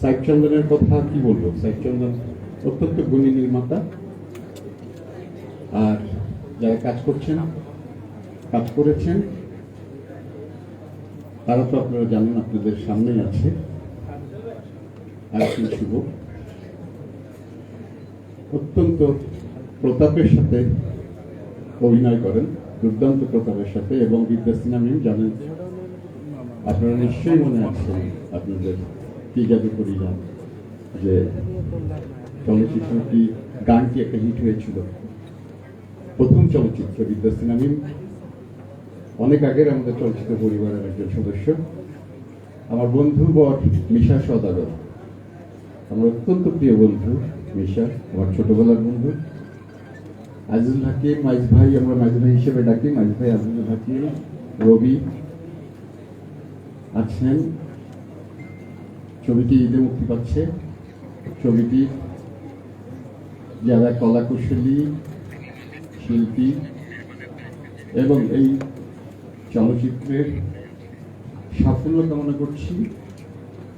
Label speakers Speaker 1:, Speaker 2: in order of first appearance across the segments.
Speaker 1: সাইদ চন্দনের কথা কি বলবো? সাইদ চন্দন অত্যন্ত গুণী নির্মাতা, আর যারা কাজ করছেন, কাজ করেছেন, তারা তো আপনারা জানেন, আপনাদের সামনেই আছে। আরেকজন শুভ অত্যন্ত প্রতাপের সাথে অভিনয় করেন, দুর্দান্ত প্রতাপের সাথে। এবং বিদ্যা সিনহা জানেন, আপনারা নিশ্চয়ই মনে আছেন আপনাদের কি জাদু করি না, যে চলচ্চিত্রটি, গানটি একটা হিট হয়েছিল, প্রথম চলচ্চিত্র বিদ্যা সিনহা অনেক আগের আমাদের চলচ্চিত্র পরিবারের একজন সদস্য। আমার বন্ধু বর মিশা সদাগর, আমার অত্যন্ত প্রিয় বন্ধু মিশা, আমার ছোটবেলার বন্ধু। আজিজুল হাকিম, মাইজ ভাই, আমরা মাইজ ভাই হিসেবে ডাকি, মাইজ ভাই, আজিজুল হাকিম, রবি আছেন। ছবিটি ঈদে মুক্তি পাচ্ছে। ছবিটি যারা কলাকুশলী, শিল্পী এবং এই চলচ্চিত্রের সাফল্য কামনা করছি,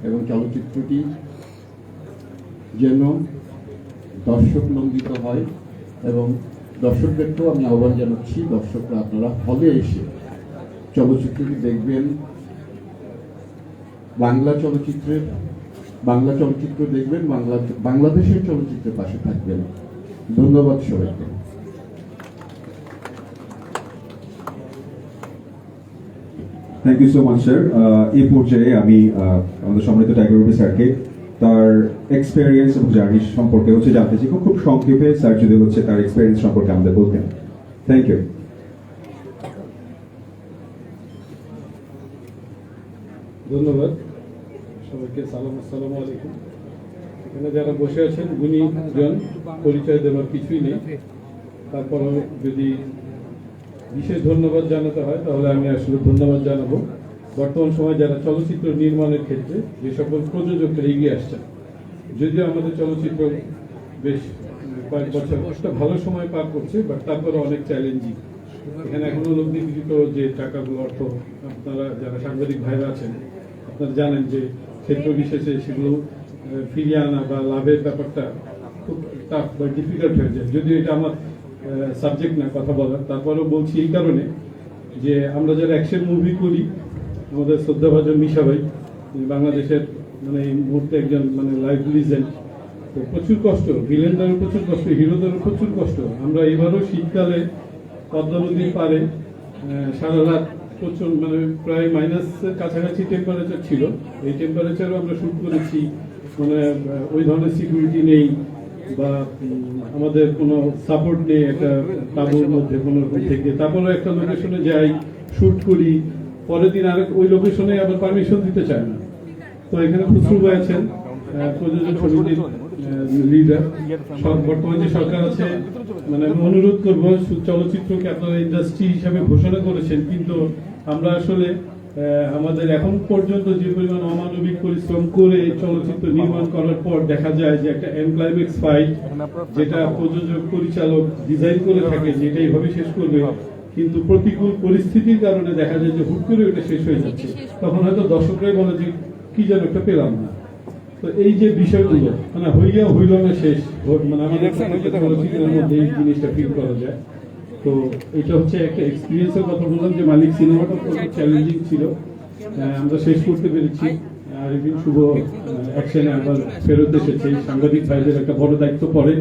Speaker 1: এবং চলচ্চিত্রটি যেন দর্শক নন্দিত হয়। এবং দর্শকদেরকেও আমি আহ্বান জানাচ্ছি, দর্শকরা আপনারা হলে এসে চলচ্চিত্রটি দেখবেন। বাংলা চলচ্চিত্র দেখবেন, বাংলাদেশের চলচ্চিত্রের পাশে থাকবেন। ধন্যবাদ সবাইকে।
Speaker 2: Thank you so much sir. এই পর্যায়ে আমি আমাদের সম্মানিত টাইগার রবি স্যারকে তার এক্সপেরিয়েন্স এবং জার্নি সম্পর্কে জানতে চাই। খুব সংক্ষেপে স্যার যদি তার এক্সপেরিয়েন্স সম্পর্কে আমাদের বলতেন। Thank you.
Speaker 3: ধন্যবাদ সবাইকে। আসসালামু আলাইকুম। এখানে যারা বসে আছেন গুণীজন, পরিচয় দেওয়ার কিছুই নেই। তারপরও যদি বিশেষ ধন্যবাদ জানাতে হয় তাহলে আমি আসলে ধন্যবাদ জানাবো বর্তমান সময় যারা চলচ্চিত্র নির্মাণের ক্ষেত্রে যে সকল প্রযোজকরা এগিয়ে আসছেন। যদিও আমাদের চলচ্চিত্র বেশ কয়েক বছর একটা ভালো সময় পার করছে, বাট তারপরে অনেক চ্যালেঞ্জিং। এখানে এখনো লগ্নিকৃত যে টাকাগুলো, অর্থ, আপনারা যারা সাংবাদিক ভাইরা আছেন আপনারা জানেন যে ক্ষেত্র বিশেষে সেগুলো ফিরিয়ে আনা বা লাভের ব্যাপারটা খুব টাফ বা ডিফিকাল্ট হয়ে যায়। যদিও এটা আমার সাবজেক্ট না কথা বলার, তারপরেও বলছি এই কারণে যে আমরা যারা অ্যাকশন মুভি করি, আমাদের শ্রদ্ধাভাজন মিশা ভাই বাংলাদেশের মানে এই মুহূর্তে একজন মানে লাইফ লিজেন্ড, তো প্রচুর কষ্ট, ভিলেনদেরও প্রচুর কষ্ট, হিরোদেরও প্রচুর কষ্ট। আমরা এবারও শীতকালে পদ্মা নদীর পারে সারা রাত প্রচুর মানে প্রায় মাইনাসের কাছাকাছি টেম্পারেচার ছিল। এই টেম্পারেচারও আমরা শুট করেছি, মানে ওই ধরনের সিকিউরিটি নেই বা আমাদের কোনো সাপোর্ট নেই একটা তাঁবুর মধ্যে কোনো রকম থেকে। তারপরে একটা লোকেশনে যাই, শুট করি, পরের দিন আরেক ওই লোকেশনে আবার পারমিশন দিতে চায় না। তো এখানে খুসরু ভাই আছেন, প্রযোজক সমিতির লিডার। বর্তমানে যে সরকার আছে, মানে আমি অনুরোধ করবো, চলচ্চিত্রকে আপনারা ইন্ডাস্ট্রি হিসাবে ঘোষণা করেছেন, কিন্তু আমরা আসলে আমাদের এখন পর্যন্ত যে পরিমাণ অমানবিক পরিশ্রম করে চলচ্চিত্র নির্মাণ করার পর দেখা যায় যে একটা এন্ড ক্লাইম্যাক্স ফাইট, যেটা প্রযোজক পরিচালক ডিজাইন করে থাকে যেটা এইভাবে শেষ করবে, কিন্তু প্রতিকূল পরিস্থিতির কারণে দেখা যায় যে হুট করে ওটা শেষ হয়ে যাচ্ছে। তখন হয়তো দর্শকরাই বলে যে কি যেন একটা পেলাম না। তো এই যে বিষয়গুলো মানে হইল না শেষ, মানে আমাদের চলচ্চিত্রের মধ্যে এই জিনিসটা ফিল করা যায়। তো এটা হচ্ছে একটা এক্সপিরিয়েন্সের কথা বললাম যে মালিক সিনেমাটা খুব চ্যালেঞ্জিং ছিল, আমরা শেষ করতে পেরেছি। আর একদিন শুভ অ্যাকশনে আবার ফেরত এসেছে। সাংবাদিক ভাইদের একটা বড় দায়িত্ব পড়ে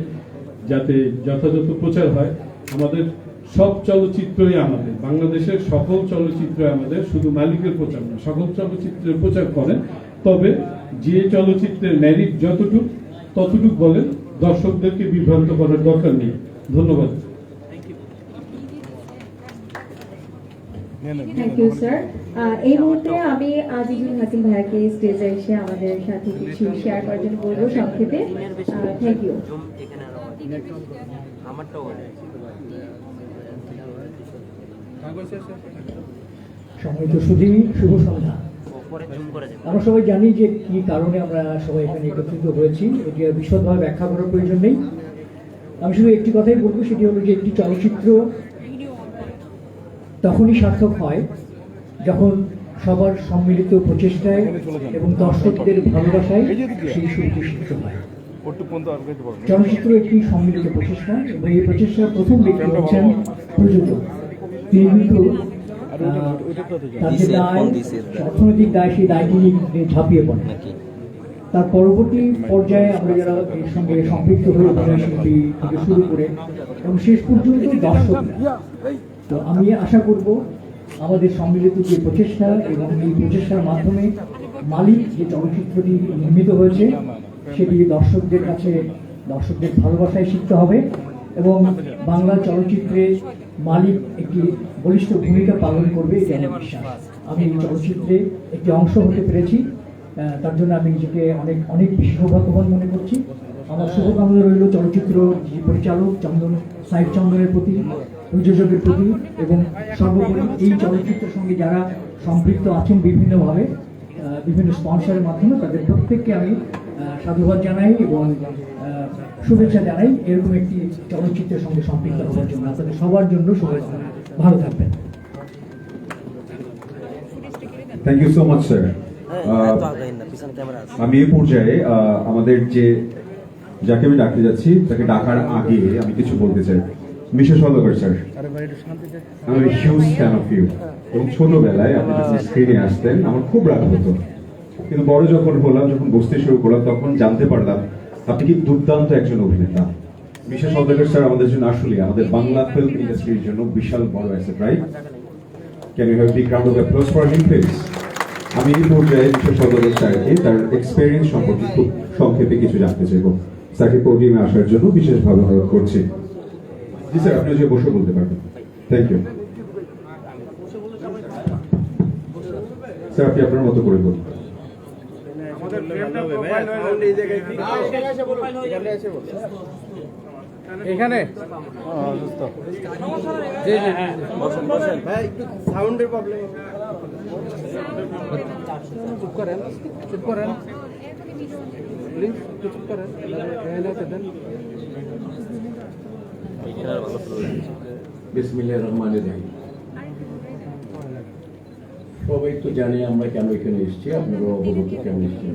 Speaker 3: যাতে যথাযথ প্রচার হয়। আমাদের সব চলচ্চিত্রই, আমাদের বাংলাদেশের সকল চলচ্চিত্র আমাদের, শুধু মালিকের প্রচার না, সকল চলচ্চিত্রের প্রচার করেন। তবে যে চলচ্চিত্রের ম্যারিট যতটুক ততটুক বলেন, দর্শকদেরকে বিভ্রান্ত করার দরকার নেই। ধন্যবাদ।
Speaker 4: Thank you sir. এই মুহূর্তে আমি আজিজুল হাকিম ভাইয়াকে স্টেজে এসে আমাদের সাথে কিছু শেয়ার করার জন্য বলবো সংক্ষেপে। Thank you.
Speaker 5: সম্মানিত সুধী, শুভ সন্ধ্যা। আমরা সবাই জানি যে কি কারণে আমরা সবাই এখানে একত্রিত হয়েছি, এটি বিশদভাবে ব্যাখ্যা করার প্রয়োজন নেই। আমি শুধু একটি কথাই বলবো, সেটি হলো যে একটি চলচ্চিত্র তখনই সার্থক হয় যখন সবার সম্মিলিত প্রচেষ্টায় এবং দর্শকদের ভালোবাসায় সেই সুপ্রতিষ্ঠিত হয়। চলচ্চিত্র একটি সম্মিলিত প্রচেষ্টা এবং এই প্রচেষ্টার প্রথম ব্যক্তি হচ্ছেন প্রযোজক। তিনি কিন্তু তার যে দায়, অর্থনৈতিক দায়, সেই দায়টি নিয়ে ঝাঁপিয়ে পড়েন। তার পরবর্তী পর্যায়ে আমরা যারা এর সঙ্গে সম্পৃক্ত হয়ে অভিনয় শিল্পী থেকে শুরু করে এবং শেষ পর্যন্ত দর্শক। তো আমি আশা করব আমাদের সম্মিলিত যে প্রচেষ্টা এবং এই প্রচেষ্টার মাধ্যমে মালিক যে চলচ্চিত্রটি নির্মিত হয়েছে সেটি দর্শকদের কাছে, দর্শকদের ভালোবাসায় শিখতে হবে এবং বাংলা চলচ্চিত্রে মালিক একটি বলিষ্ঠ ভূমিকা পালন করবে, এটা আমার বিশ্বাস। আমি এই চলচ্চিত্রে একটি অংশ হতে পেরেছি, তার জন্য আমি নিজেকে অনেক অনেক বেশি সৌভাগ্যবান মনে করছি। আমার শুভকামনা রইল চলচ্চিত্র পরিচালক সাইদ চন্দনের প্রতি, প্রযোজকের প্রতি এবং সর্বোপরি এই চলচ্চিত্রের সঙ্গে যারা সম্পৃক্ত আছেন বিভিন্নভাবে, বিভিন্ন স্পন্সরের মাধ্যমে, তাদের প্রত্যেককে আমি সাধুবাদ জানাই এবং শুভেচ্ছা জানাই এরকম একটি চলচ্চিত্রের সঙ্গে সম্পৃক্ত হওয়ার জন্য। আপনাদের সবার জন্য শুভেচ্ছা, ভালো থাকবেন।
Speaker 2: Thank you so much sir. আমি এই পর্যায়ে আমাদের যাকে আমি ডাকতে যাচ্ছি তাকে ডাকার আগে আমি কিছু বলতে চাই। মিশা সওদাগর স্যার, আমি হিউজ ফ্যান অফ ইউ এবং ছোটবেলায় আপনি যখন স্ক্রিনে আসতেন আমার খুব রাগ হতো, কিন্তু বড় যখন হলাম, যখন বসতে শুরু করলাম, তখন জানতে পারলাম আপনি কি দুর্দান্ত একজন অভিনেতা। মিশা সওদাগর স্যার আমাদের জন্য আসলে আমাদের বাংলা ফিল্ম ইন্ডাস্ট্রির জন্য বিশাল বড় asset, right? Can you have big round of applause for him please? আমি এই পর্যায়ে মিশা সওদাগর স্যারকে তার এক্সপেরিয়েন্স সম্পর্কে খুব সংক্ষেপে কিছু জানতে চাইব। স্যারকে পোডিয়ামে আসার জন্য বিশেষভাবে অনুরোধ করছি। জি স্যার, আপনি যে বসে বলতে পারবেন। থ্যাংক ইউ স্যার, আপনি আপনার মতো করে বলুন।
Speaker 6: এখানে ভাই একটু সাউন্ডের প্রবলেম। চুপ করেন, চুপ করেন প্লিজ, চুপ করেন।
Speaker 7: বিসমিল্লাহির রহমানির রহিম। সবাই তো জানি আমরা কেন এখানে এসেছি, আপনারা অবগত কেন এসেছেন।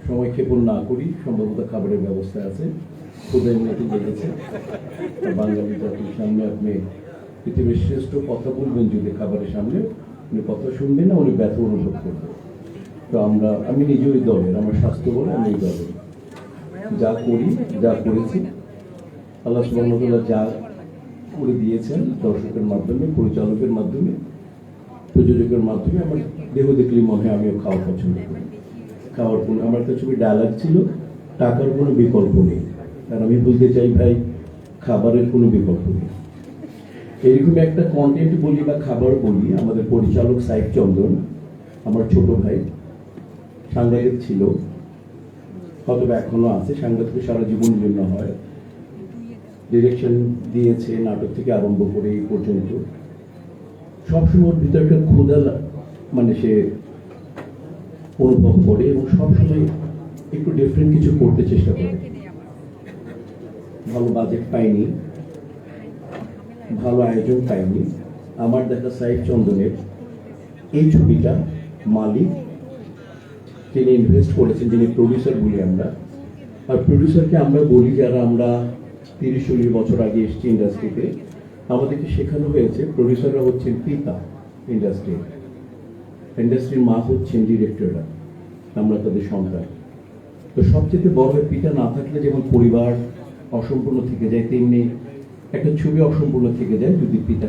Speaker 7: সময় ক্ষেপণ না করি, সম্ভবত খাবারের ব্যবস্থা আছে, খুদে এমনিতে দেখেছে। বাঙালি জাতির সামনে আপনি পৃথিবীর শ্রেষ্ঠ কথা বলবেন যদি খাবারের সামনে, উনি কথা শুনবেন না, উনি ব্যথা অনুভব করবেন। তো আমি নিজে ওই দলের, আমার স্বাস্থ্য বলে আমি ওই দলের। যা করি, যা করেছি, আল্লাহ সুবহানাহু ওয়া তাআলা যা করে দিয়েছেন দর্শকের মাধ্যমে, পরিচালকের মাধ্যমে, প্রযোজকের মাধ্যমে, আমার দেহ দেখলেই মনে হয় আমিও খাওয়া পছন্দ করি। খাওয়ার কোনো, আমার একটা ছবি ডায়ালগ ছিল, টাকার কোনো বিকল্প নেই। কারণ আমি বলতে চাই ভাই, খাবারের কোনো বিকল্প নেই। এরকম একটা কন্টেন্ট বলি বা খাবার বলি, আমাদের পরিচালক সাইদ চন্দন আমার ছোট ভাই, সাংবাদিক ছিল, হয়তো এখনো আছে, সাংবাদিক সারা জীবনের জন্য হয়। ডিরেকশন দিয়েছে নাটক থেকে আরম্ভ করে এই পর্যন্ত। সবসময় ওর ভিতরে একটা ক্ষুধা মানে সে অনুভব করে এবং সবসময় একটু ডিফারেন্ট কিছু করতে চেষ্টা করে। ভালো বাজেট পাইনি, ভালো আয়োজন পাইনি। আমার দেখা সাইদ চন্দনের এই ছবিটা মালিক তিনি ইনভেস্ট করেছেন, যিনি প্রডিউসার বলি আমরা। আর প্রডিউসারকে আমরা বলি যারা আমরা 30-40 বছর আগে এসেছি ইন্ডাস্ট্রিতে, আমাদেরকে শেখানো হয়েছে প্রডিউসাররা হচ্ছেন পিতা ইন্ডাস্ট্রির মা হচ্ছেন ডিরেক্টররা, আমরা তাদের সন্তান। তো সবচেয়ে বড় পিতা না থাকলে যেমন পরিবার অসম্পূর্ণ থেকে যায়, তেমনি একটা ছবি অসম্পূর্ণ থেকে যায় যদি পিতা